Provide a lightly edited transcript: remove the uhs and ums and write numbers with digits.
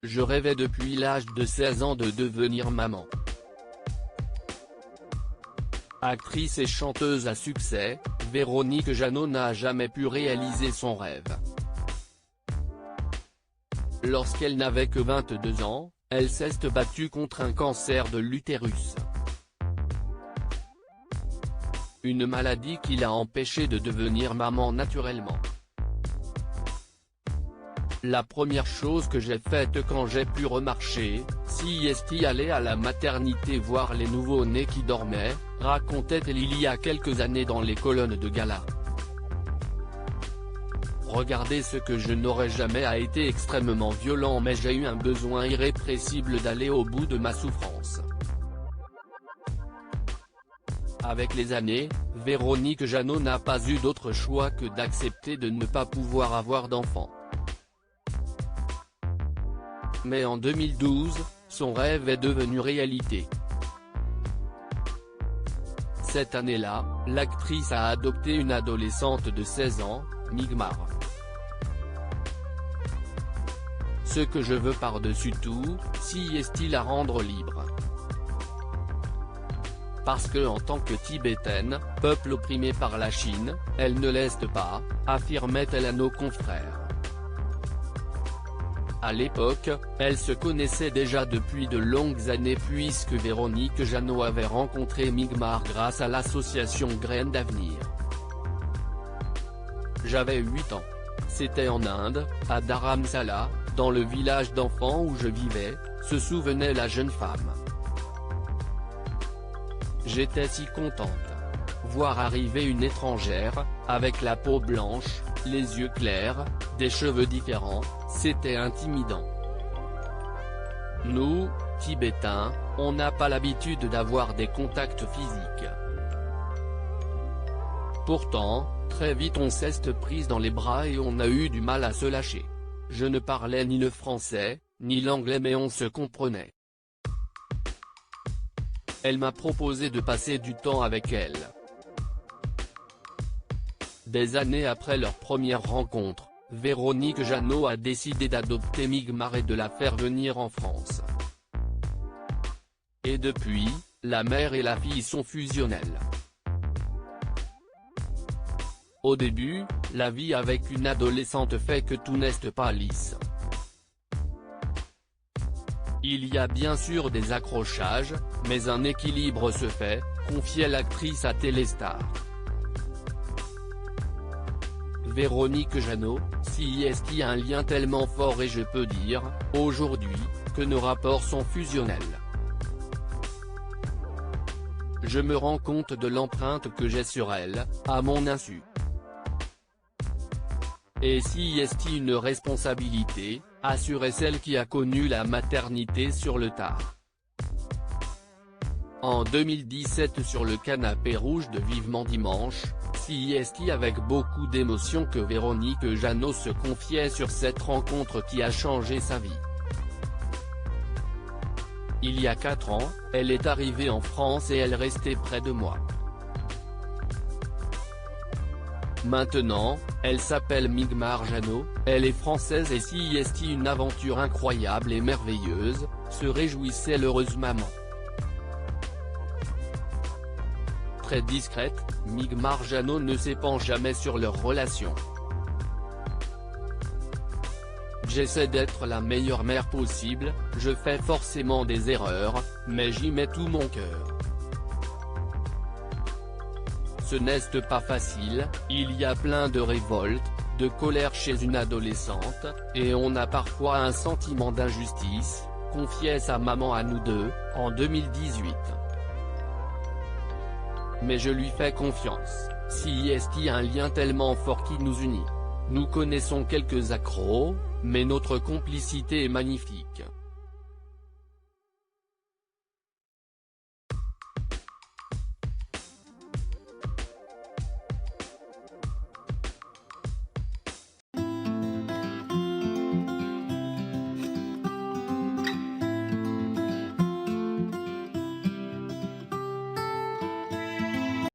Je rêvais depuis l'âge de 16 ans de devenir maman. Actrice et chanteuse à succès, Véronique Jeannot n'a jamais pu réaliser son rêve. Lorsqu'elle n'avait que 22 ans, elle s'est battue contre un cancer de l'utérus. Une maladie qui l'a empêchée de devenir maman naturellement. La première chose que j'ai faite quand j'ai pu remarcher, c'est aller à la maternité voir les nouveau-nés qui dormaient, racontait-elle il y a quelques années dans les colonnes de gala. Regardez ce que je n'aurais jamais a été extrêmement violent, mais j'ai eu un besoin irrépressible d'aller au bout de ma souffrance. Avec les années, Véronique Jeannot n'a pas eu d'autre choix que d'accepter de ne pas pouvoir avoir d'enfant. Mais en 2012, son rêve est devenu réalité. Cette année-là, l'actrice a adopté une adolescente de 16 ans, Migmar. Ce que je veux par-dessus tout, c'est la rendre libre. Parce que en tant que Tibétaine, peuple opprimé par la Chine, elle ne laisse pas, affirmait-elle à nos confrères. À l'époque, elle se connaissait déjà depuis de longues années puisque Véronique Jeannot avait rencontré Migmar grâce à l'association Graines d'Avenir. J'avais 8 ans. C'était en Inde, à Dharamsala, dans le village d'enfants où je vivais, se souvenait la jeune femme. J'étais si contente. Voir arriver une étrangère, avec la peau blanche, les yeux clairs, des cheveux différents, c'était intimidant. Nous, Tibétains, on n'a pas l'habitude d'avoir des contacts physiques. Pourtant, très vite on s'est prise dans les bras et on a eu du mal à se lâcher. Je ne parlais ni le français, ni l'anglais mais on se comprenait. Elle m'a proposé de passer du temps avec elle. Des années après leur première rencontre, Véronique Jeannot a décidé d'adopter Migmar et de la faire venir en France. Et depuis, la mère et la fille sont fusionnelles. Au début, la vie avec une adolescente fait que tout n'est pas lisse. Il y a bien sûr des accrochages, mais un équilibre se fait, confiait l'actrice à Téléstar. Véronique Jeannot, c'est un lien tellement fort et je peux dire, aujourd'hui, que nos rapports sont fusionnels. Je me rends compte de l'empreinte que j'ai sur elle, à mon insu. Et c'est une responsabilité, assurait celle qui a connu la maternité sur le tard. En 2017 sur le canapé rouge de Vivement Dimanche, c'est avec beaucoup d'émotion que Véronique Jeannot se confiait sur cette rencontre qui a changé sa vie. Il y a 4 ans, elle est arrivée en France et elle restait près de moi. Maintenant, elle s'appelle Migmar Jeannot, elle est française et c'est une aventure incroyable et merveilleuse, se réjouissait l'heureuse maman. Très discrète, Migmar Jeannot ne s'épanche jamais sur leur relation. J'essaie d'être la meilleure mère possible, je fais forcément des erreurs, mais j'y mets tout mon cœur. Ce n'est pas facile, il y a plein de révolte, de colère chez une adolescente, et on a parfois un sentiment d'injustice, confiait sa maman à nous deux, en 2018. Mais je lui fais confiance, c'est un lien tellement fort qui nous unit. Nous connaissons quelques accros, mais notre complicité est magnifique.